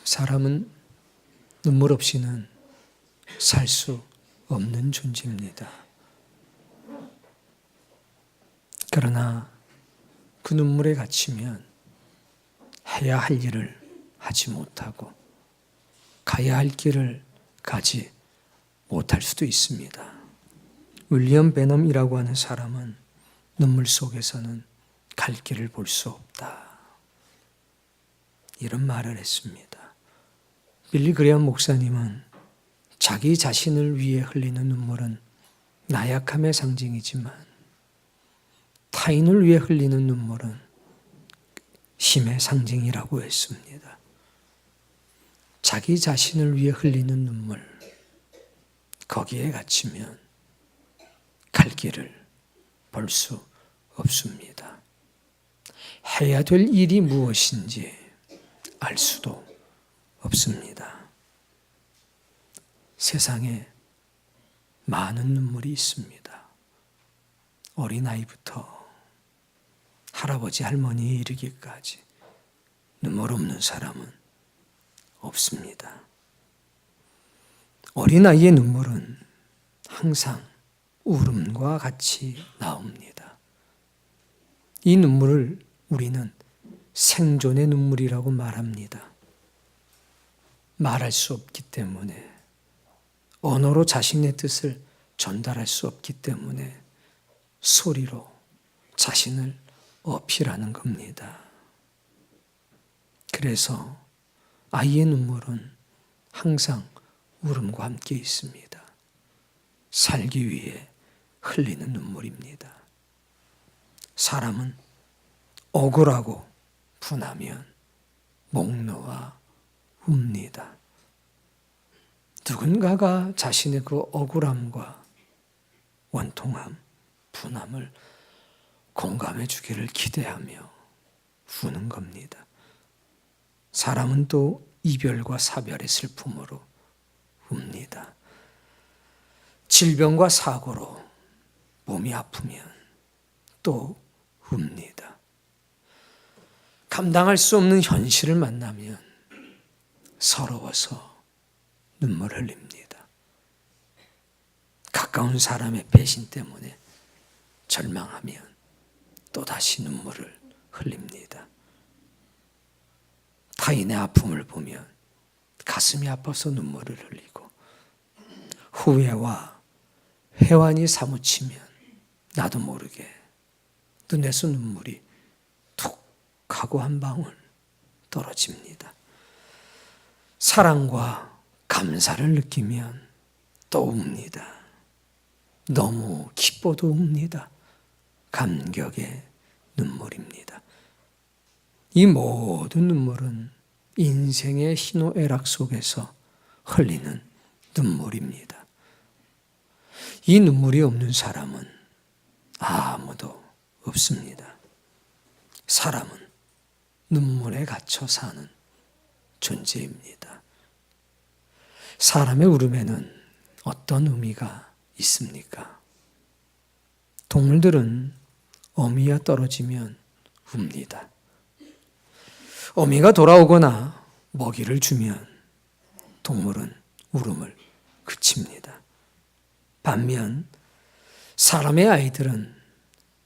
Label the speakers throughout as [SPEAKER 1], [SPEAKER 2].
[SPEAKER 1] 사람은 눈물 없이는 살 수 없는 존재입니다. 그러나 그 눈물에 갇히면 해야 할 일을 하지 못하고 가야 할 길을 가지 못할 수도 있습니다. 윌리엄 베넘이라고 하는 사람은 눈물 속에서는 갈 길을 볼 수 없다, 이런 말을 했습니다. 빌리 그레엄 목사님은 자기 자신을 위해 흘리는 눈물은 나약함의 상징이지만 타인을 위해 흘리는 눈물은 힘의 상징이라고 했습니다. 자기 자신을 위해 흘리는 눈물, 거기에 갇히면 갈 길을 볼 수 없습니다. 해야 될 일이 무엇인지 알 수도 없습니다. 세상에 많은 눈물이 있습니다. 어린아이부터 할아버지, 할머니에 이르기까지 눈물 없는 사람은 없습니다. 어린아이의 눈물은 항상 울음과 같이 나옵니다. 이 눈물을 우리는 생존의 눈물이라고 말합니다. 말할 수 없기 때문에, 언어로 자신의 뜻을 전달할 수 없기 때문에 소리로 자신을 어필하는 겁니다. 그래서 아이의 눈물은 항상 울음과 함께 있습니다. 살기 위해 흘리는 눈물입니다. 사람은 억울하고 분하면 목 놓아 웁니다. 누군가가 자신의 그 억울함과 원통함, 분함을 공감해 주기를 기대하며 우는 겁니다. 사람은 또 이별과 사별의 슬픔으로 웁니다. 질병과 사고로 몸이 아프면 또 웁니다. 감당할 수 없는 현실을 만나면 서러워서 눈물 흘립니다. 가까운 사람의 배신 때문에 절망하면 또다시 눈물을 흘립니다. 타인의 아픔을 보면 가슴이 아파서 눈물을 흘리고, 후회와 회환이 사무치면 나도 모르게 눈에서 눈물이 툭 하고 한 방울 떨어집니다. 사랑과 감사를 느끼면 또 웁니다. 너무 기뻐도 웁니다. 감격의 눈물입니다. 이 모든 눈물은 인생의 희노애락 속에서 흘리는 눈물입니다. 이 눈물이 없는 사람은 아무도 없습니다. 사람은 눈물에 갇혀 사는 존재입니다. 사람의 울음에는 어떤 의미가 있습니까? 동물들은 어미가 떨어지면 웁니다. 어미가 돌아오거나 먹이를 주면 동물은 울음을 그칩니다. 반면 사람의 아이들은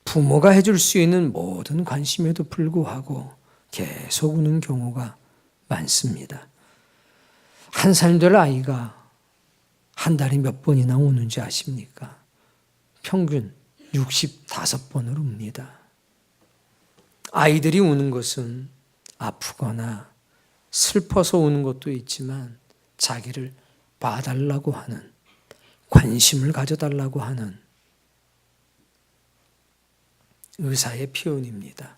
[SPEAKER 1] 부모가 해줄 수 있는 모든 관심에도 불구하고 계속 우는 경우가 많습니다. 한 살 될 아이가 한 달에 몇 번이나 우는지 아십니까? 평균 65번을 웁니다. 아이들이 우는 것은 아프거나 슬퍼서 우는 것도 있지만 자기를 봐달라고 하는, 관심을 가져달라고 하는 의사의 표현입니다.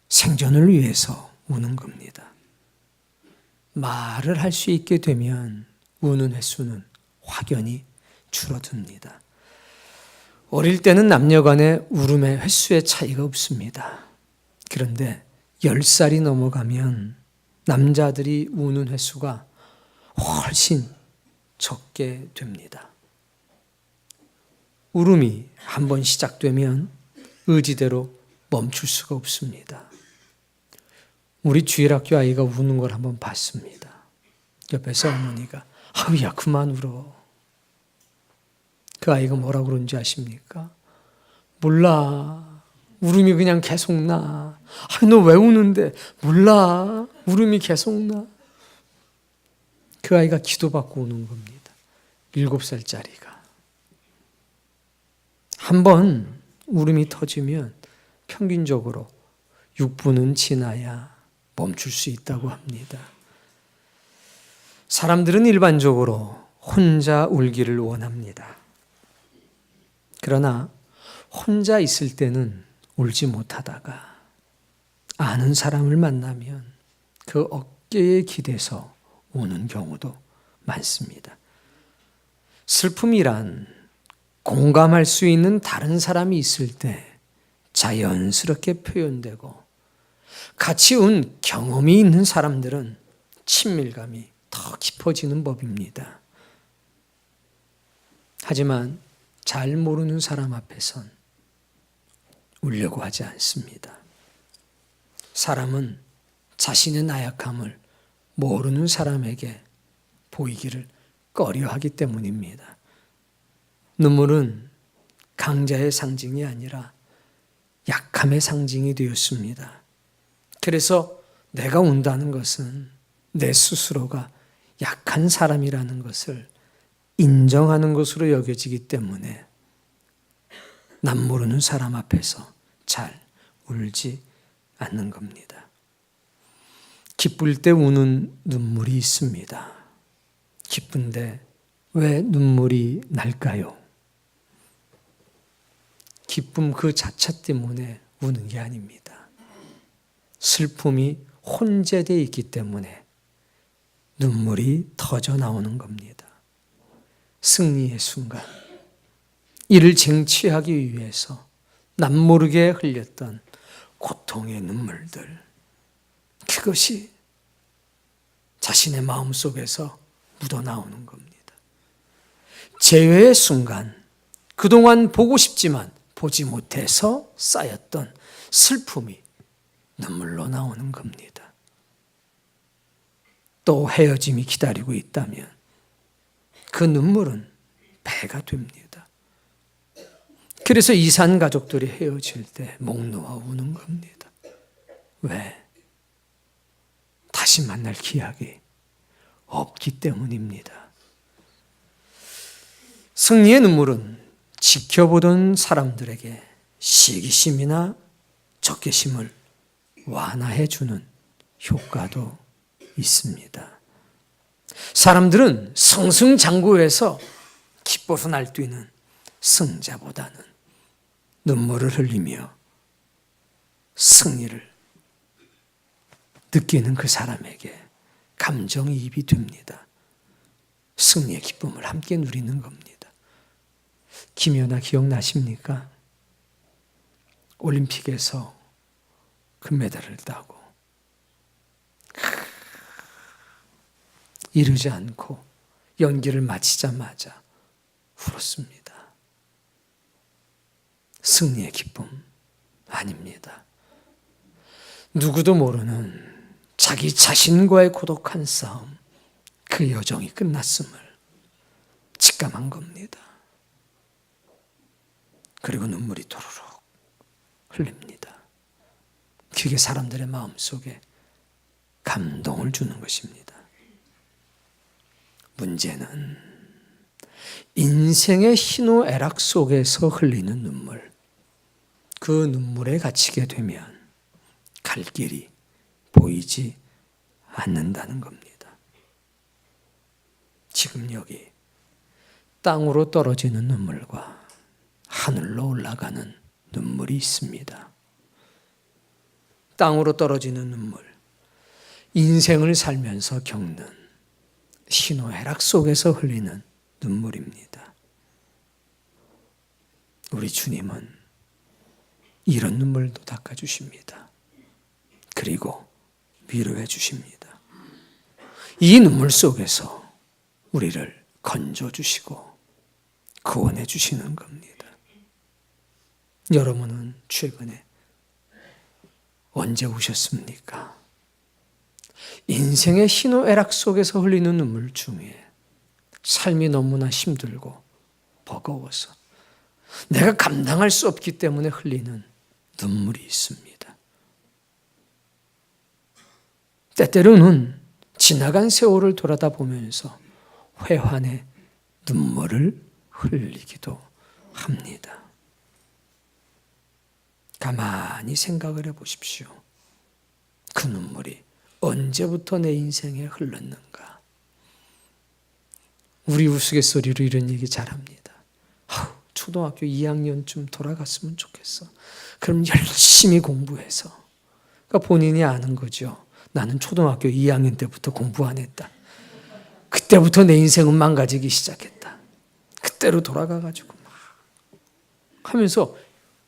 [SPEAKER 1] 생존을 위해서 우는 겁니다. 말을 할 수 있게 되면 우는 횟수는 확연히 줄어듭니다. 어릴 때는 남녀 간의 울음의 횟수의 차이가 없습니다. 그런데 10살이 넘어가면 남자들이 우는 횟수가 훨씬 적게 됩니다. 울음이 한번 시작되면 의지대로 멈출 수가 없습니다. 우리 주일학교 아이가 우는 걸 한번 봤습니다. 옆에서 어머니가 아우야 그만 울어. 그 아이가 뭐라고 그런지 아십니까? 몰라. 울음이 그냥 계속 나. 너 왜 우는데? 몰라. 울음이 계속 나. 그 아이가 기도받고 우는 겁니다. 7살짜리가. 한번 울음이 터지면 평균적으로 6분은 지나야 멈출 수 있다고 합니다. 사람들은 일반적으로 혼자 울기를 원합니다. 그러나 혼자 있을 때는 울지 못하다가 아는 사람을 만나면 그 어깨에 기대서 우는 경우도 많습니다. 슬픔이란 공감할 수 있는 다른 사람이 있을 때 자연스럽게 표현되고 같이 운 경험이 있는 사람들은 친밀감이 더 깊어지는 법입니다. 하지만 잘 모르는 사람 앞에선 울려고 하지 않습니다. 사람은 자신의 나약함을 모르는 사람에게 보이기를 꺼려하기 때문입니다. 눈물은 강자의 상징이 아니라 약함의 상징이 되었습니다. 그래서 내가 운다는 것은 내 스스로가 약한 사람이라는 것을 인정하는 것으로 여겨지기 때문에 남 모르는 사람 앞에서 잘 울지 않는 겁니다. 기쁠 때 우는 눈물이 있습니다. 기쁜데 왜 눈물이 날까요? 기쁨 그 자체 때문에 우는 게 아닙니다. 슬픔이 혼재되어 있기 때문에 눈물이 터져 나오는 겁니다. 승리의 순간, 이를 쟁취하기 위해서 남모르게 흘렸던 고통의 눈물들, 그것이 자신의 마음속에서 묻어나오는 겁니다. 재회의 순간, 그동안 보고 싶지만 보지 못해서 쌓였던 슬픔이 눈물로 나오는 겁니다. 또 헤어짐이 기다리고 있다면 그 눈물은 배가 됩니다. 그래서 이산 가족들이 헤어질 때 목 놓아 우는 겁니다. 왜? 다시 만날 기약이 없기 때문입니다. 승리의 눈물은 지켜보던 사람들에게 시기심이나 적개심을 완화해주는 효과도 있습니다. 사람들은 승승장구해서 기뻐서 날뛰는 승자보다는 눈물을 흘리며 승리를 느끼는 그 사람에게 감정이입이 됩니다. 승리의 기쁨을 함께 누리는 겁니다. 김연아 기억나십니까? 올림픽에서 금메달을 따고 이르지 않고 연기를 마치자마자 울었습니다. 승리의 기쁨 아닙니다. 누구도 모르는 자기 자신과의 고독한 싸움, 그 여정이 끝났음을 직감한 겁니다. 그리고 눈물이 도로록 흘립니다. 그게 사람들의 마음속에 감동을 주는 것입니다. 문제는 인생의 희노애락 속에서 흘리는 눈물, 그 눈물에 갇히게 되면 갈 길이 보이지 않는다는 겁니다. 지금 여기 땅으로 떨어지는 눈물과 하늘로 올라가는 눈물이 있습니다. 땅으로 떨어지는 눈물, 인생을 살면서 겪는 희노애락 속에서 흘리는 눈물입니다. 우리 주님은 이런 눈물도 닦아주십니다. 그리고 위로해 주십니다. 이 눈물 속에서 우리를 건져주시고 구원해 주시는 겁니다. 여러분은 최근에 언제 우셨습니까? 인생의 희노애락 속에서 흘리는 눈물 중에 삶이 너무나 힘들고 버거워서 내가 감당할 수 없기 때문에 흘리는 눈물이 있습니다. 때때로는 지나간 세월을 돌아다보면서 회환의 눈물을 흘리기도 합니다. 가만히 생각을 해보십시오. 그 눈물이 언제부터 내 인생에 흘렀는가? 우리 우스갯소리로 이런 얘기 잘합니다. 초등학교 2학년쯤 돌아갔으면 좋겠어. 그럼 열심히 공부해서. 그러니까 본인이 아는 거죠. 나는 초등학교 2학년 때부터 공부 안 했다. 그때부터 내 인생은 망가지기 시작했다. 그때로 돌아가가지고 막 하면서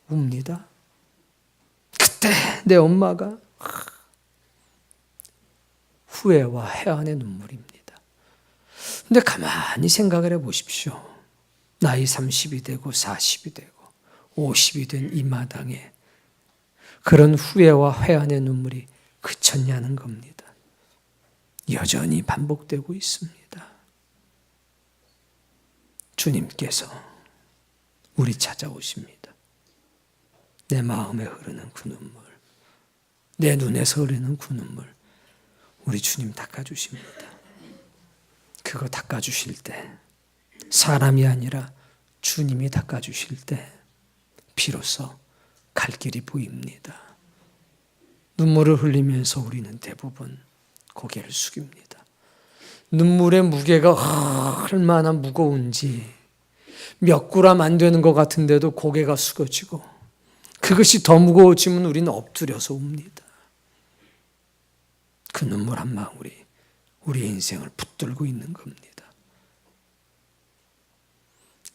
[SPEAKER 1] 웁니다. 그때 내 엄마가 후회와 해안의 눈물입니다. 근데 가만히 생각을 해보십시오. 나이 30이 되고 40이 되고 50이 된 이 마당에 그런 후회와 회한의 눈물이 그쳤냐는 겁니다. 여전히 반복되고 있습니다. 주님께서 우리 찾아오십니다. 내 마음에 흐르는 그 눈물, 내 눈에서 흐르는 그 눈물, 우리 주님 닦아주십니다. 그거 닦아주실 때, 사람이 아니라 주님이 닦아주실 때 비로소 갈 길이 보입니다. 눈물을 흘리면서 우리는 대부분 고개를 숙입니다. 눈물의 무게가 얼마나 무거운지 몇 그램 안 되는 것 같은데도 고개가 숙여지고 그것이 더 무거워지면 우리는 엎드려서 웁니다. 그 눈물 한 방울이 우리 인생을 붙들고 있는 겁니다.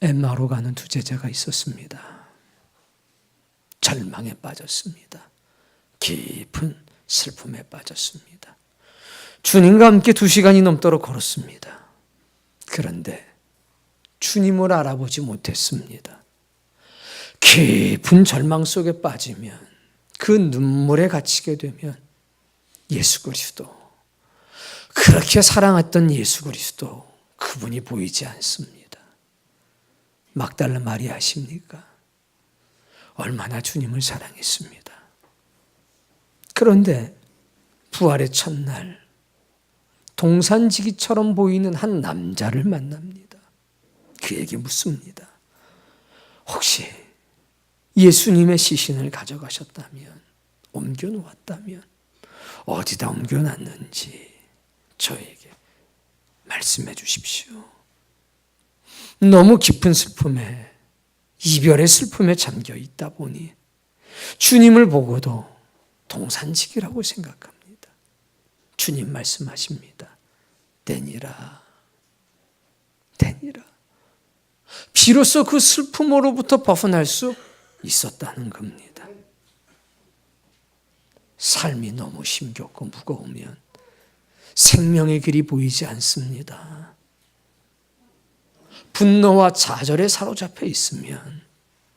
[SPEAKER 1] 엠마오로 가는 두 제자가 있었습니다. 절망에 빠졌습니다. 깊은 슬픔에 빠졌습니다. 주님과 함께 2시간이 넘도록 걸었습니다. 그런데 주님을 알아보지 못했습니다. 깊은 절망 속에 빠지면, 그 눈물에 갇히게 되면 예수 그리스도, 그렇게 사랑했던 예수 그리스도, 그분이 보이지 않습니다. 막달라 마리아 아십니까? 얼마나 주님을 사랑했습니다. 그런데 부활의 첫날 동산지기처럼 보이는 한 남자를 만납니다. 그에게 묻습니다. 혹시 예수님의 시신을 가져가셨다면, 옮겨놓았다면 어디다 옮겨놨는지 저에게 말씀해 주십시오. 너무 깊은 슬픔에, 이별의 슬픔에 잠겨 있다 보니 주님을 보고도 동산지기라고 생각합니다. 주님 말씀하십니다. 되니라, 되니라. 비로소 그 슬픔으로부터 벗어날 수 있었다는 겁니다. 삶이 너무 힘겹고 무거우면 생명의 길이 보이지 않습니다. 분노와 좌절에 사로잡혀 있으면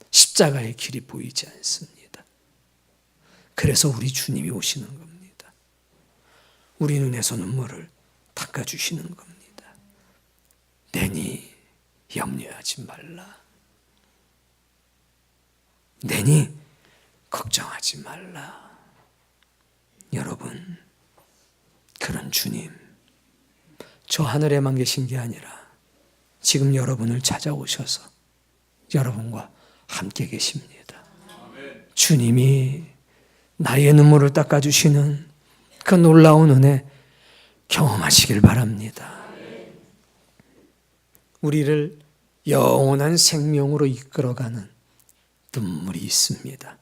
[SPEAKER 1] 십자가의 길이 보이지 않습니다. 그래서 우리 주님이 오시는 겁니다. 우리 눈에서 눈물을 닦아주시는 겁니다. 내니 염려하지 말라. 내니 걱정하지 말라. 여러분, 그런 주님, 저 하늘에만 계신 게 아니라 지금 여러분을 찾아오셔서 여러분과 함께 계십니다. 주님이 나의 눈물을 닦아주시는 그 놀라운 은혜 경험하시길 바랍니다. 우리를 영원한 생명으로 이끌어가는 눈물이 있습니다.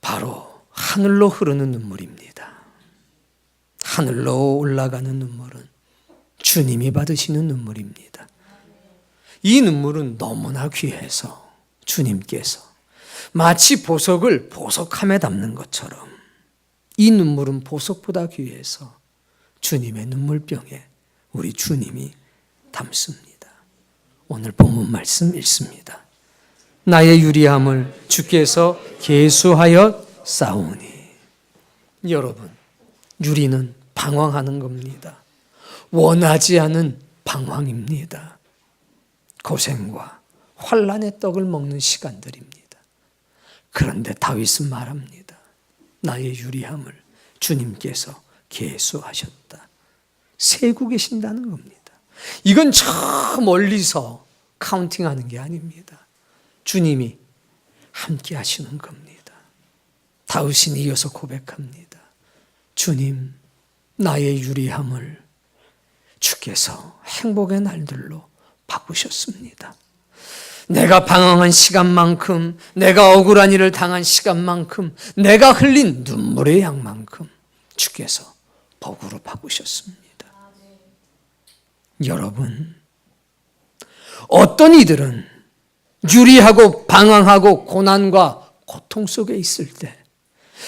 [SPEAKER 1] 바로 하늘로 흐르는 눈물입니다. 하늘로 올라가는 눈물은 주님이 받으시는 눈물입니다. 이 눈물은 너무나 귀해서 주님께서 마치 보석을 보석함에 담는 것처럼 이 눈물은 보석보다 귀해서 주님의 눈물병에 우리 주님이 담습니다. 오늘 본문 말씀 읽습니다. 나의 유리함을 주께서 계수하여 싸우니. 여러분, 유리는 방황하는 겁니다. 원하지 않은 방황입니다. 고생과 환난의 떡을 먹는 시간들입니다. 그런데 다윗은 말합니다. 나의 유리함을 주님께서 계수하셨다. 세고 계신다는 겁니다. 이건 저 멀리서 카운팅하는 게 아닙니다. 주님이 함께 하시는 겁니다. 다윗은 이어서 고백합니다. 주님, 나의 유리함을 주께서 행복의 날들로 바꾸셨습니다. 내가 방황한 시간만큼, 내가 억울한 일을 당한 시간만큼, 내가 흘린 눈물의 양만큼 주께서 복으로 바꾸셨습니다. 여러분, 어떤 이들은 유리하고 방황하고 고난과 고통 속에 있을 때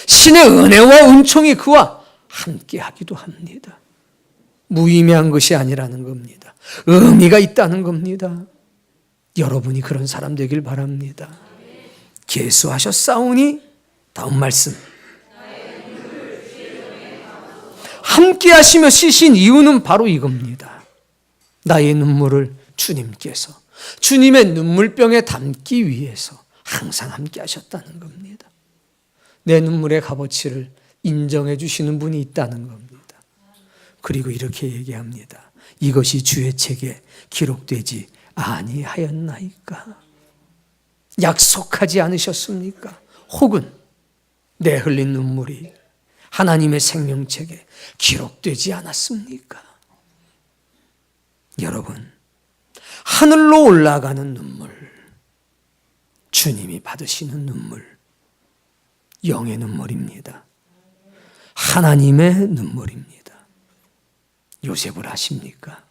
[SPEAKER 1] 신의 은혜와 은총이 그와 함께 하기도 합니다. 무의미한 것이 아니라는 겁니다. 의미가 있다는 겁니다. 여러분이 그런 사람 되길 바랍니다. 계수하셨사오니 다음 말씀. 함께 하시며 쉬신 이유는 바로 이겁니다. 나의 눈물을 주님께서 주님의 눈물병에 담기 위해서 항상 함께 하셨다는 겁니다. 내 눈물의 값어치를 인정해 주시는 분이 있다는 겁니다. 그리고 이렇게 얘기합니다. 이것이 주의 책에 기록되지 아니하였나이까? 약속하지 않으셨습니까? 혹은 내 흘린 눈물이 하나님의 생명책에 기록되지 않았습니까? 여러분, 하늘로 올라가는 눈물, 주님이 받으시는 눈물, 영의 눈물입니다. 하나님의 눈물입니다. 요셉을 아십니까?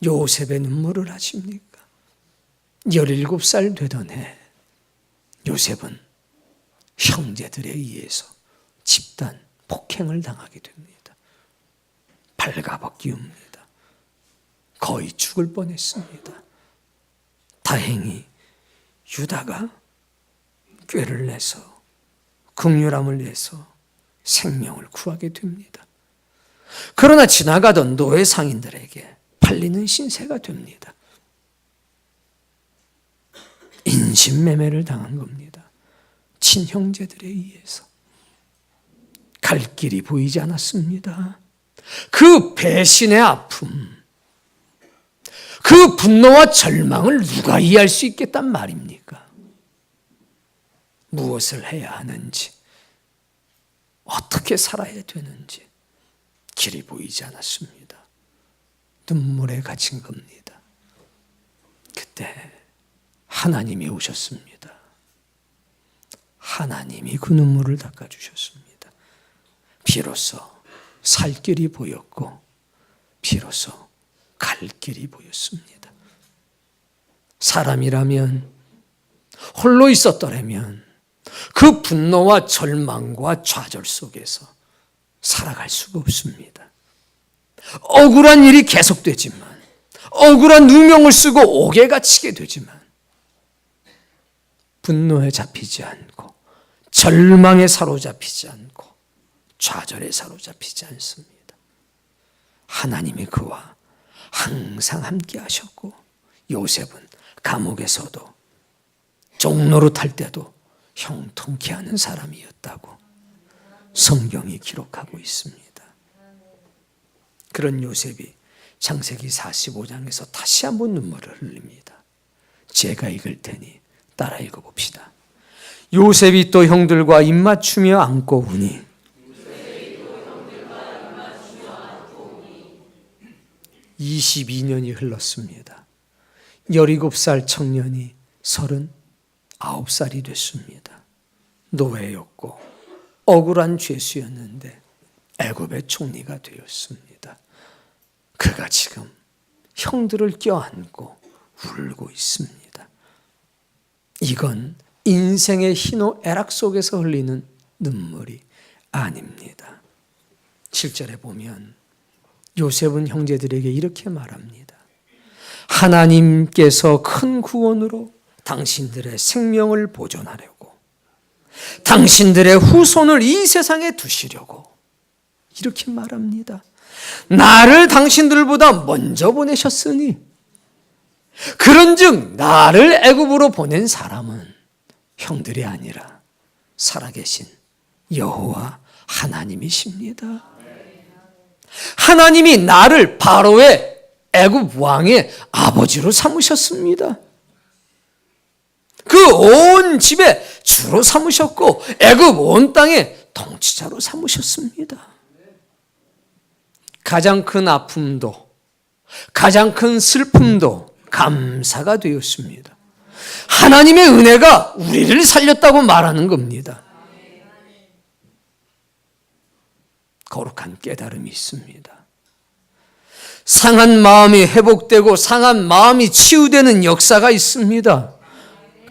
[SPEAKER 1] 요셉의 눈물을 아십니까? 17살 되던 해 요셉은 형제들에 의해서 집단 폭행을 당하게 됩니다. 발가벗기웁니다. 거의 죽을 뻔했습니다. 다행히 유다가 꾀를 내서 긍휼함을 내서 생명을 구하게 됩니다. 그러나 지나가던 노예 상인들에게 팔리는 신세가 됩니다. 인신매매를 당한 겁니다. 친형제들에 의해서. 갈 길이 보이지 않았습니다. 그 배신의 아픔, 그 분노와 절망을 누가 이해할 수 있겠단 말입니까? 무엇을 해야 하는지, 어떻게 살아야 되는지 길이 보이지 않았습니다. 눈물에 갇힌 겁니다. 그때 하나님이 오셨습니다. 하나님이 그 눈물을 닦아주셨습니다. 비로소 살 길이 보였고 비로소 갈 길이 보였습니다. 사람이라면, 홀로 있었더라면 그 분노와 절망과 좌절 속에서 살아갈 수가 없습니다. 억울한 일이 계속되지만, 억울한 누명을 쓰고 옥에 갇히게 되지만 분노에 잡히지 않고, 절망에 사로잡히지 않고, 좌절에 사로잡히지 않습니다. 하나님이 그와 항상 함께 하셨고, 요셉은 감옥에서도 종로로 탈 때도 형통케 하는 사람이었다고 성경이 기록하고 있습니다. 그런 요셉이 창세기 45장에서 다시 한번 눈물을 흘립니다. 제가 읽을 테니 따라 읽어봅시다. 요셉이 또 형들과 입맞추며 안고 우니 22년이 흘렀습니다. 17살 청년이 39살이 됐습니다. 노예였고 억울한 죄수였는데 애굽의 총리가 되었습니다. 그가 지금 형들을 껴안고 울고 있습니다. 이건 인생의 희노애락 속에서 흘리는 눈물이 아닙니다. 7절에 보면 요셉은 형제들에게 이렇게 말합니다. 하나님께서 큰 구원으로 당신들의 생명을 보존하려고, 당신들의 후손을 이 세상에 두시려고 이렇게 말합니다. 나를 당신들보다 먼저 보내셨으니 그런즉 나를 애굽으로 보낸 사람은 형들이 아니라 살아계신 여호와 하나님이십니다. 하나님이 나를 바로의 애굽 왕의 아버지로 삼으셨습니다. 그 온 집에 주로 삼으셨고 애굽 온 땅의 통치자로 삼으셨습니다. 가장 큰 아픔도 가장 큰 슬픔도 감사가 되었습니다. 하나님의 은혜가 우리를 살렸다고 말하는 겁니다. 거룩한 깨달음이 있습니다. 상한 마음이 회복되고 상한 마음이 치유되는 역사가 있습니다.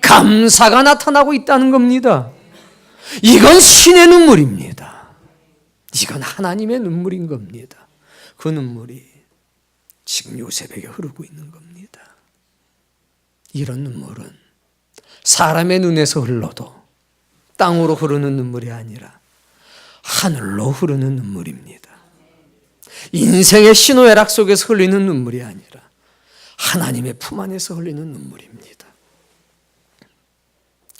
[SPEAKER 1] 감사가 나타나고 있다는 겁니다. 이건 신의 눈물입니다. 이건 하나님의 눈물인 겁니다. 그 눈물이 지금 요셉에게 흐르고 있는 겁니다. 이런 눈물은 사람의 눈에서 흘러도 땅으로 흐르는 눈물이 아니라 하늘로 흐르는 눈물입니다. 인생의 신호애락 속에서 흘리는 눈물이 아니라 하나님의 품 안에서 흘리는 눈물입니다.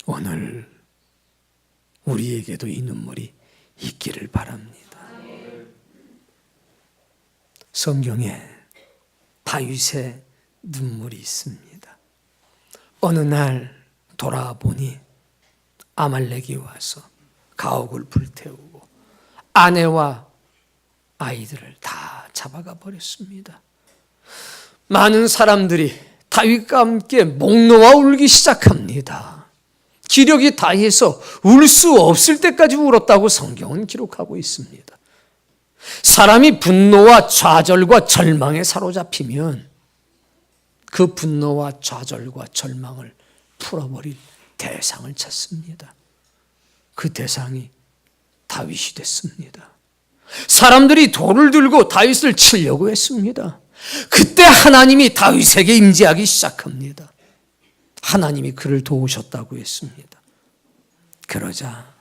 [SPEAKER 1] 오늘 우리에게도 이 눈물이 있기를 바랍니다. 성경에 다윗의 눈물이 있습니다. 어느 날 돌아보니 아말렉이 와서 가옥을 불태우고 아내와 아이들을 다 잡아가 버렸습니다. 많은 사람들이 다윗과 함께 목 놓아 울기 시작합니다. 기력이 다해서 울 수 없을 때까지 울었다고 성경은 기록하고 있습니다. 사람이 분노와 좌절과 절망에 사로잡히면 그 분노와 좌절과 절망을 풀어버릴 대상을 찾습니다. 그 대상이 다윗이 됐습니다. 사람들이 돌을 들고 다윗을 치려고 했습니다. 그때 하나님이 다윗에게 임재하기 시작합니다. 하나님이 그를 도우셨다고 했습니다. 그러자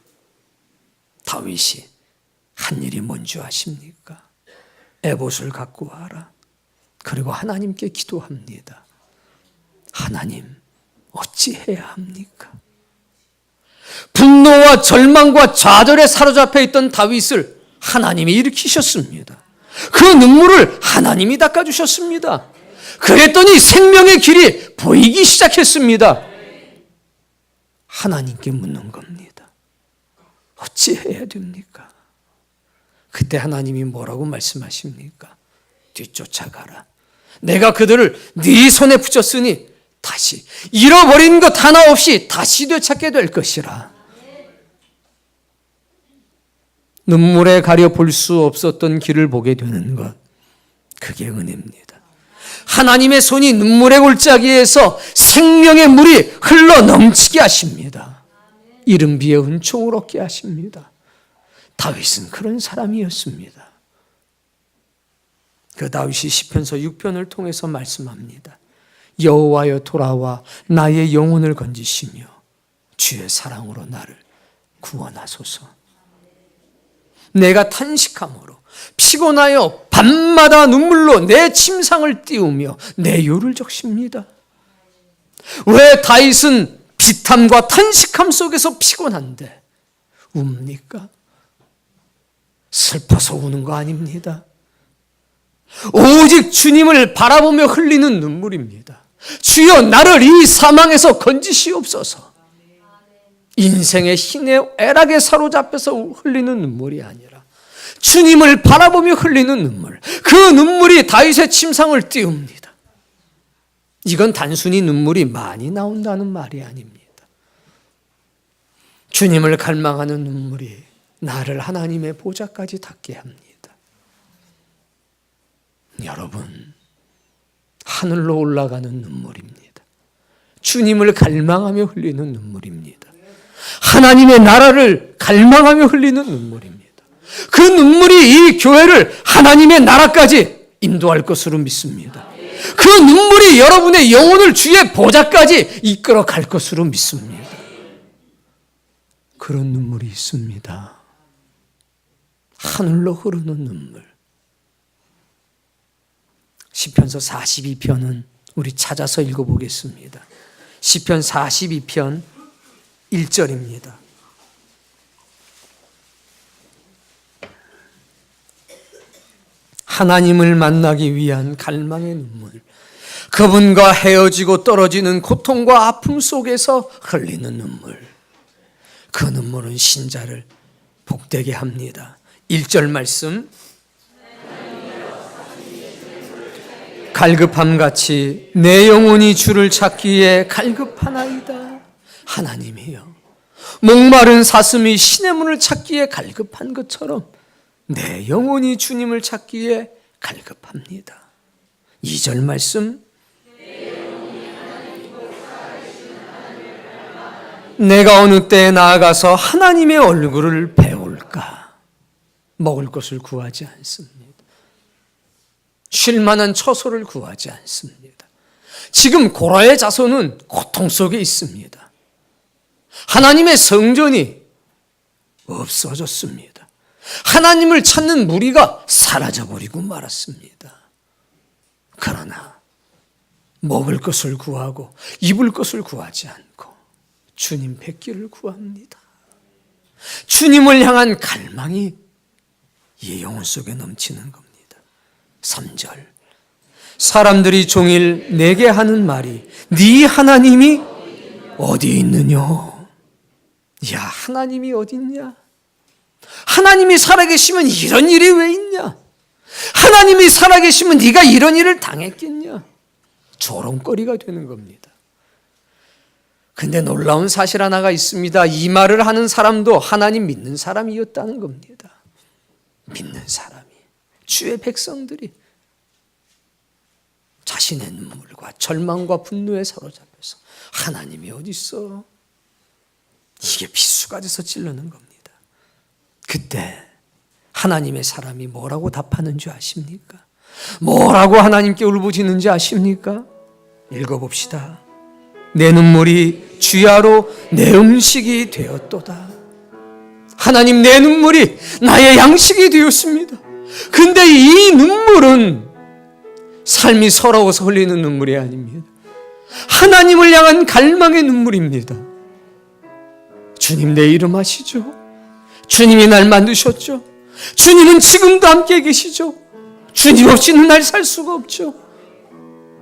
[SPEAKER 1] 다윗이 한 일이 뭔지 아십니까? 에봇을 갖고 와라. 그리고 하나님께 기도합니다. 하나님, 어찌해야 합니까? 분노와 절망과 좌절에 사로잡혀 있던 다윗을 하나님이 일으키셨습니다. 그 눈물을 하나님이 닦아주셨습니다. 그랬더니 생명의 길이 보이기 시작했습니다. 하나님께 묻는 겁니다. 어찌해야 됩니까? 그때 하나님이 뭐라고 말씀하십니까? 뒤쫓아가라. 내가 그들을 네 손에 붙였으니 다시 잃어버린 것 하나 없이 다시 되찾게 될 것이라. 눈물에 가려 볼 수 없었던 길을 보게 되는 것, 그게 은혜입니다. 하나님의 손이 눈물의 골짜기에서 생명의 물이 흘러 넘치게 하십니다. 이른 비에 은총을 얻게 하십니다. 다윗은 그런 사람이었습니다. 그 다윗이 시편서 6편을 통해서 말씀합니다. 여호와여 돌아와 나의 영혼을 건지시며 주의 사랑으로 나를 구원하소서. 내가 탄식함으로 피곤하여 밤마다 눈물로 내 침상을 띄우며 내 요를 적십니다. 왜 다윗은 비탐과 탄식함 속에서 피곤한데 웁니까? 슬퍼서 우는 거 아닙니다. 오직 주님을 바라보며 흘리는 눈물입니다. 주여 나를 이 사망에서 건지시옵소서. 인생의 신의 애락에 사로잡혀서 흘리는 눈물이 아니라 주님을 바라보며 흘리는 눈물, 그 눈물이 다윗의 침상을 띄웁니다. 이건 단순히 눈물이 많이 나온다는 말이 아닙니다. 주님을 갈망하는 눈물이 나를 하나님의 보좌까지 닿게 합니다. 여러분, 하늘로 올라가는 눈물입니다. 주님을 갈망하며 흘리는 눈물입니다. 하나님의 나라를 갈망하며 흘리는 눈물입니다. 그 눈물이 이 교회를 하나님의 나라까지 인도할 것으로 믿습니다. 그 눈물이 여러분의 영혼을 주의 보좌까지 이끌어 갈 것으로 믿습니다. 그런 눈물이 있습니다. 하늘로 흐르는 눈물. 시편서 42편은 우리 찾아서 읽어보겠습니다. 시편 42편 1절입니다. 하나님을 만나기 위한 갈망의 눈물, 그분과 헤어지고 떨어지는 고통과 아픔 속에서 흘리는 눈물, 그 눈물은 신자를 복되게 합니다. 1절 말씀, 갈급함같이 내 영혼이 주를 찾기에 갈급하나이다. 하나님이여, 목마른 사슴이 시냇물을 찾기에 갈급한 것처럼 내 영혼이 주님을 찾기에 갈급합니다. 2절 말씀, 내가 어느 때에 나아가서 하나님의 얼굴을 배울까? 먹을 것을 구하지 않습니다. 쉴 만한 처소를 구하지 않습니다. 지금 고라의 자손은 고통 속에 있습니다. 하나님의 성전이 없어졌습니다. 하나님을 찾는 무리가 사라져버리고 말았습니다. 그러나 먹을 것을 구하고 입을 것을 구하지 않고 주님 뵙기를 구합니다. 주님을 향한 갈망이 이 영혼 속에 넘치는 겁니다. 3절, 사람들이 종일 내게 하는 말이 네 하나님이 어디 있느냐? 야, 하나님이 어디 있냐? 하나님이 살아계시면 이런 일이 왜 있냐? 하나님이 살아계시면 네가 이런 일을 당했겠냐? 조롱거리가 되는 겁니다. 근데 놀라운 사실 하나가 있습니다. 이 말을 하는 사람도 하나님 믿는 사람이었다는 겁니다. 믿는 사람이, 주의 백성들이 자신의 눈물과 절망과 분노에 사로잡혀서 하나님이 어디 있어? 이게 비수가 돼서 찔르는 겁니다. 그때 하나님의 사람이 뭐라고 답하는 줄 아십니까? 뭐라고 하나님께 울부짖는지 아십니까? 읽어봅시다. 내 눈물이 주야로 내 음식이 되었도다. 하나님, 내 눈물이 나의 양식이 되었습니다. 근데 이 눈물은 삶이 서러워서 흘리는 눈물이 아닙니다. 하나님을 향한 갈망의 눈물입니다. 주님, 내 이름 아시죠? 주님이 날 만드셨죠? 주님은 지금도 함께 계시죠? 주님 없이는 날 살 수가 없죠.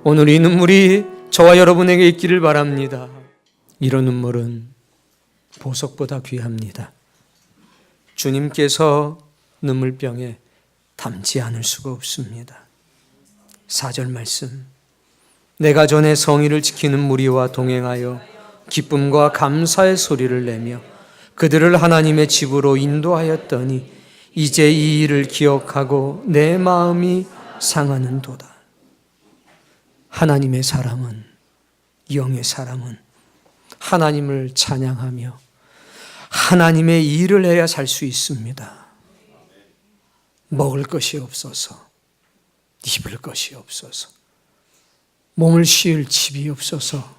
[SPEAKER 1] 오늘 이 눈물이 저와 여러분에게 있기를 바랍니다. 이런 눈물은 보석보다 귀합니다. 주님께서 눈물병에 담지 않을 수가 없습니다. 4절 말씀, 내가 전에 성의를 지키는 무리와 동행하여 기쁨과 감사의 소리를 내며 그들을 하나님의 집으로 인도하였더니 이제 이 일을 기억하고 내 마음이 상하는도다. 하나님의 사람은, 영의 사람은 하나님을 찬양하며 하나님의 일을 해야 살 수 있습니다. 먹을 것이 없어서, 입을 것이 없어서, 몸을 쉴 집이 없어서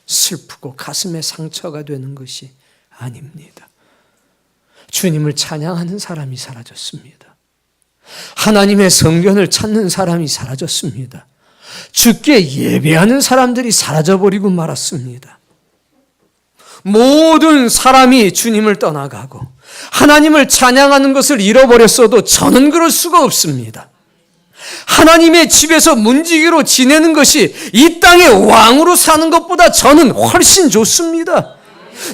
[SPEAKER 1] 슬프고 가슴에 상처가 되는 것이 아닙니다. 주님을 찬양하는 사람이 사라졌습니다. 하나님의 성전을 찾는 사람이 사라졌습니다. 주께 예배하는 사람들이 사라져버리고 말았습니다. 모든 사람이 주님을 떠나가고 하나님을 찬양하는 것을 잃어버렸어도 저는 그럴 수가 없습니다. 하나님의 집에서 문지기로 지내는 것이 이 땅의 왕으로 사는 것보다 저는 훨씬 좋습니다.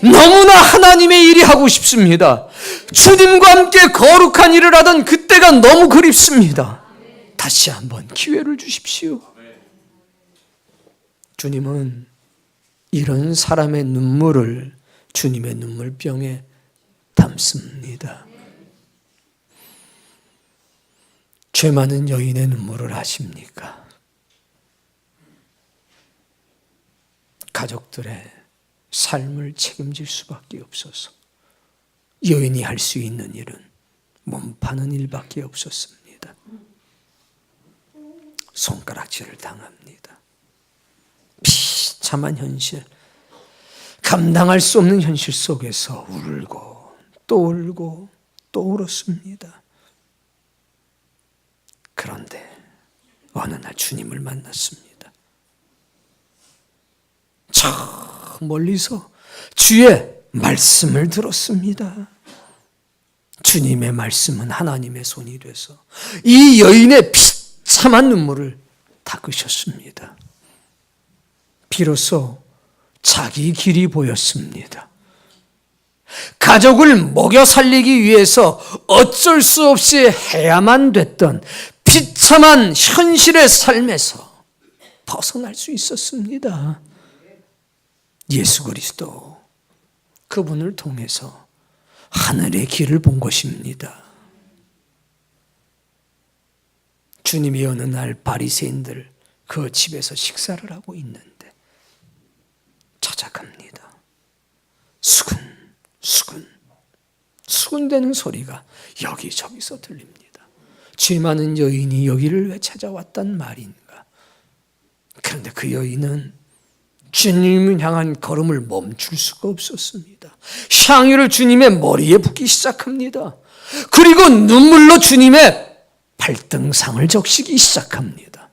[SPEAKER 1] 너무나 하나님의 일이 하고 싶습니다. 주님과 함께 거룩한 일을 하던 그때가 너무 그립습니다. 다시 한번 기회를 주십시오. 주님은 이런 사람의 눈물을 주님의 눈물병에 담습니다. 죄 많은 여인의 눈물을 아십니까? 가족들의 삶을 책임질 수밖에 없어서 여인이 할 수 있는 일은 몸 파는 일밖에 없었습니다. 손가락질을 당합니다. 비참한 현실, 감당할 수 없는 현실 속에서 울고 또 울고 또 울었습니다. 그런데 어느 날 주님을 만났습니다. 저 멀리서 주의 말씀을 들었습니다. 주님의 말씀은 하나님의 손이 돼서 이 여인의 비참한 눈물을 닦으셨습니다. 비로소 자기 길이 보였습니다. 가족을 먹여 살리기 위해서 어쩔 수 없이 해야만 됐던 비참한 현실의 삶에서 벗어날 수 있었습니다. 예수 그리스도, 그분을 통해서 하늘의 길을 본 것입니다. 주님이 어느 날 바리새인들 그 집에서 식사를 하고 있는데 찾아갑니다. 수군대는 소리가 여기저기서 들립니다. 죄 많은 여인이 여기를 왜 찾아왔단 말인가? 그런데 그 여인은 주님을 향한 걸음을 멈출 수가 없었습니다. 향유를 주님의 머리에 붓기 시작합니다. 그리고 눈물로 주님의 발등상을 적시기 시작합니다.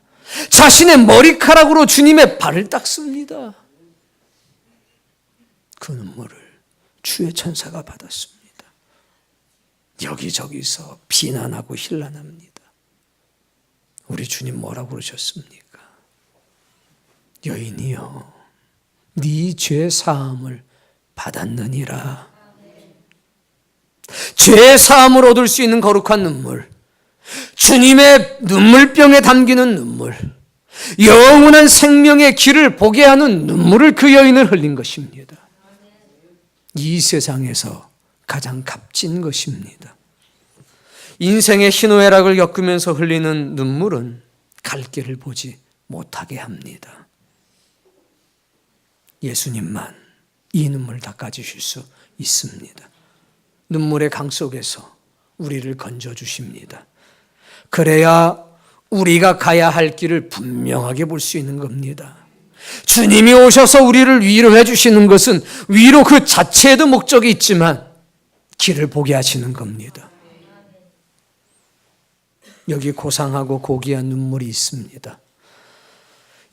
[SPEAKER 1] 자신의 머리카락으로 주님의 발을 닦습니다. 그 눈물을 주의 천사가 받았습니다. 여기저기서 비난하고 힐난합니다. 우리 주님 뭐라고 그러셨습니까? 여인이여, 네 죄 사함을 받았느니라. 죄 사함을 얻을 수 있는 거룩한 눈물, 주님의 눈물병에 담기는 눈물, 영원한 생명의 길을 보게 하는 눈물을 그 여인을 흘린 것입니다. 이 세상에서 가장 값진 것입니다. 인생의 희노애락을 겪으면서 흘리는 눈물은 갈 길을 보지 못하게 합니다. 예수님만 이 눈물 닦아주실 수 있습니다. 눈물의 강 속에서 우리를 건져주십니다. 그래야 우리가 가야 할 길을 분명하게 볼 수 있는 겁니다. 주님이 오셔서 우리를 위로해 주시는 것은 위로 그 자체에도 목적이 있지만 길을 보게 하시는 겁니다. 여기 고상하고 고귀한 눈물이 있습니다.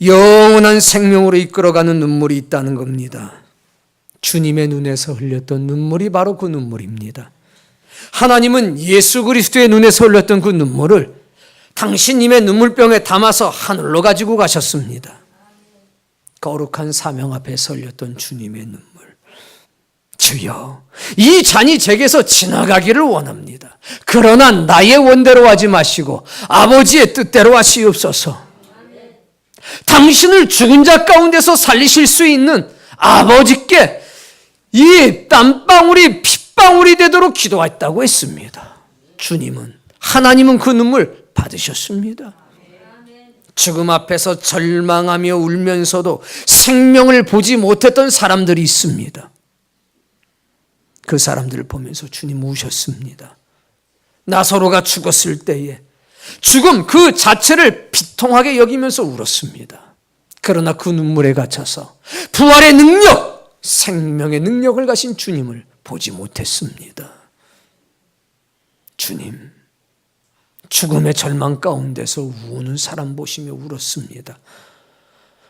[SPEAKER 1] 영원한 생명으로 이끌어가는 눈물이 있다는 겁니다. 주님의 눈에서 흘렸던 눈물이 바로 그 눈물입니다. 하나님은 예수 그리스도의 눈에서 흘렸던 그 눈물을 당신님의 눈물병에 담아서 하늘로 가지고 가셨습니다. 거룩한 사명 앞에 흘렸던 주님의 눈물. 주여, 이 잔이 제게서 지나가기를 원합니다. 그러나 나의 원대로 하지 마시고 아버지의 뜻대로 하시옵소서. 당신을 죽은 자 가운데서 살리실 수 있는 아버지께 이 땀방울이 핏방울이 되도록 기도했다고 했습니다. 주님은, 하나님은 그 눈물 받으셨습니다. 죽음 앞에서 절망하며 울면서도 생명을 보지 못했던 사람들이 있습니다. 그 사람들을 보면서 주님 우셨습니다. 나사로가 죽었을 때에 죽음 그 자체를 비통하게 여기면서 울었습니다. 그러나 그 눈물에 갇혀서 부활의 능력, 생명의 능력을 가신 주님을 보지 못했습니다. 주님, 죽음의 절망 가운데서 우는 사람 보시며 울었습니다.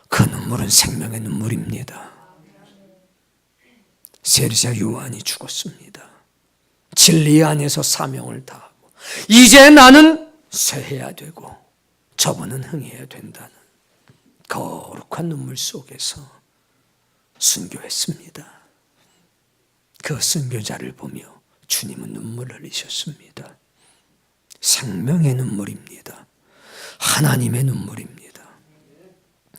[SPEAKER 1] 그 눈물은 생명의 눈물입니다. 세리자 요한이 죽었습니다. 진리 안에서 사명을 다하고 이제 나는 쇠해야 되고 저분은 흥해야 된다는 거룩한 눈물 속에서 순교했습니다. 그 순교자를 보며 주님은 눈물을 흘리셨습니다. 생명의 눈물입니다. 하나님의 눈물입니다.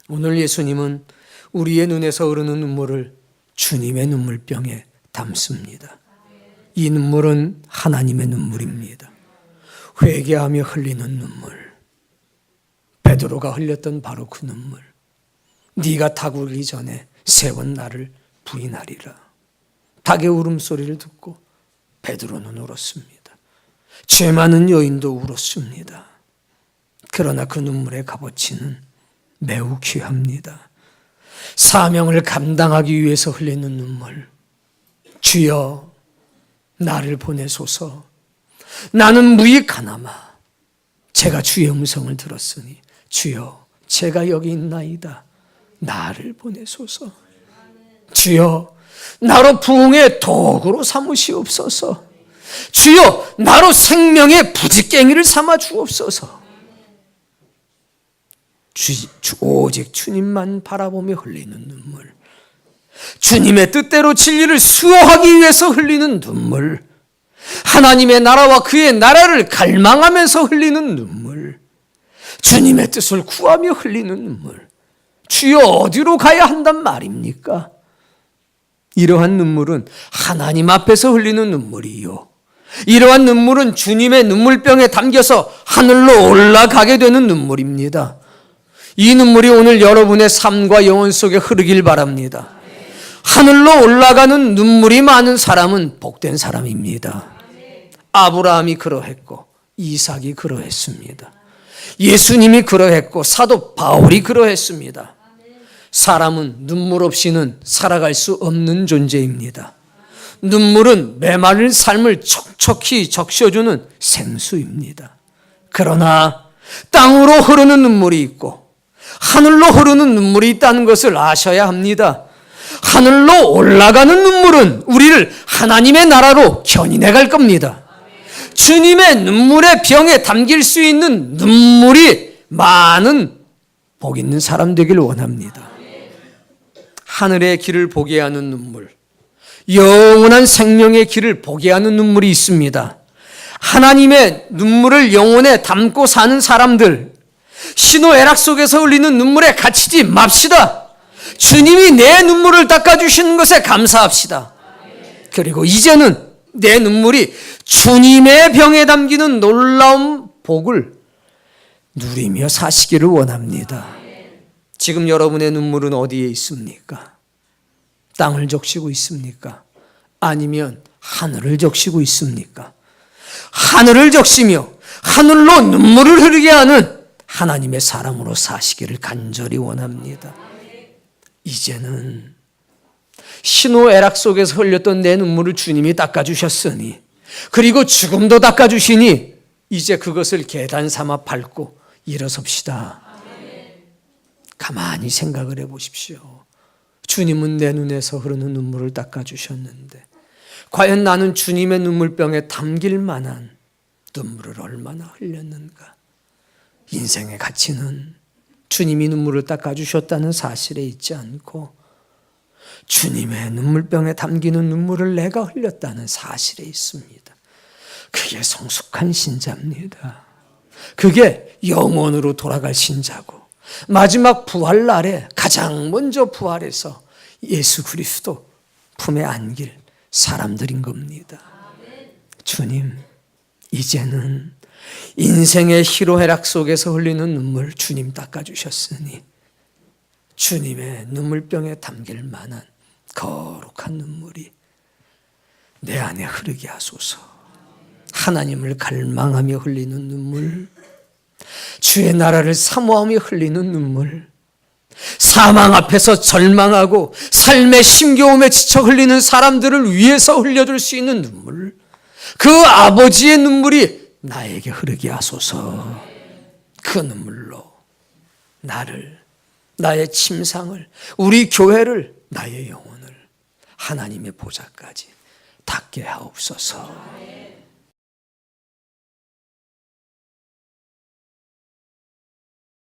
[SPEAKER 1] 오늘 예수님은 우리의 눈에서 흐르는 눈물을 주님의 눈물병에 담습니다. 이 눈물은 하나님의 눈물입니다. 회개하며 흘리는 눈물, 베드로가 흘렸던 바로 그 눈물. 네가 닭 울기 전에 세 번 나를 부인하리라. 닭의 울음소리를 듣고 베드로는 울었습니다. 죄 많은 여인도 울었습니다. 그러나 그 눈물의 값어치는 매우 귀합니다. 사명을 감당하기 위해서 흘리는 눈물. 주여, 나를 보내소서. 나는 무익하나마 제가 주의 음성을 들었으니 주여 제가 여기 있나이다. 나를 보내소서. 주여 나로 부흥의 도구로 삼으시옵소서. 주여 나로 생명의 부지깽이를 삼아 주옵소서. 오직 주님만 바라보며 흘리는 눈물, 주님의 뜻대로 진리를 수호하기 위해서 흘리는 눈물, 하나님의 나라와 그의 나라를 갈망하면서 흘리는 눈물, 주님의 뜻을 구하며 흘리는 눈물. 주여 어디로 가야 한단 말입니까? 이러한 눈물은 하나님 앞에서 흘리는 눈물이요, 이러한 눈물은 주님의 눈물병에 담겨서 하늘로 올라가게 되는 눈물입니다. 이 눈물이 오늘 여러분의 삶과 영혼 속에 흐르길 바랍니다. 하늘로 올라가는 눈물이 많은 사람은 복된 사람입니다. 아브라함이 그러했고 이삭이 그러했습니다. 예수님이 그러했고 사도 바울이 그러했습니다. 사람은 눈물 없이는 살아갈 수 없는 존재입니다. 눈물은 메마른 삶을 촉촉히 적셔주는 생수입니다. 그러나 땅으로 흐르는 눈물이 있고 하늘로 흐르는 눈물이 있다는 것을 아셔야 합니다. 하늘로 올라가는 눈물은 우리를 하나님의 나라로 견인해 갈 겁니다. 주님의 눈물의 병에 담길 수 있는 눈물이 많은 복 있는 사람 되길 원합니다. 하늘의 길을 보게 하는 눈물, 영원한 생명의 길을 보게 하는 눈물이 있습니다. 하나님의 눈물을 영혼에 담고 사는 사람들, 신호애락 속에서 흘리는 눈물에 갇히지 맙시다. 주님이 내 눈물을 닦아주시는 것에 감사합시다. 그리고 이제는 내 눈물이 주님의 병에 담기는 놀라운 복을 누리며 사시기를 원합니다. 지금 여러분의 눈물은 어디에 있습니까? 땅을 적시고 있습니까? 아니면 하늘을 적시고 있습니까? 하늘을 적시며 하늘로 눈물을 흐르게 하는 하나님의 사람으로 사시기를 간절히 원합니다. 이제는 신호애락 속에서 흘렸던 내 눈물을 주님이 닦아주셨으니, 그리고 죽음도 닦아주시니 이제 그것을 계단 삼아 밟고 일어섭시다. 가만히 생각을 해보십시오. 주님은 내 눈에서 흐르는 눈물을 닦아주셨는데 과연 나는 주님의 눈물병에 담길 만한 눈물을 얼마나 흘렸는가? 인생의 가치는 주님이 눈물을 닦아주셨다는 사실에 있지 않고 주님의 눈물병에 담기는 눈물을 내가 흘렸다는 사실에 있습니다. 그게 성숙한 신자입니다. 그게 영원으로 돌아갈 신자고 마지막 부활날에 가장 먼저 부활해서 예수 그리스도 품에 안길 사람들인 겁니다. 주님, 이제는 인생의 희로애락 속에서 흘리는 눈물 주님 닦아주셨으니 주님의 눈물병에 담길 만한 거룩한 눈물이 내 안에 흐르게 하소서. 하나님을 갈망하며 흘리는 눈물, 주의 나라를 사모하며 흘리는 눈물, 사망 앞에서 절망하고 삶의 힘겨움에 지쳐 흘리는 사람들을 위해서 흘려줄 수 있는 눈물, 그 아버지의 눈물이 나에게 흐르게 하소서. 그 눈물로 나를, 나의 침상을, 우리 교회를, 나의 영혼을 하나님의 보좌까지 닿게 하옵소서.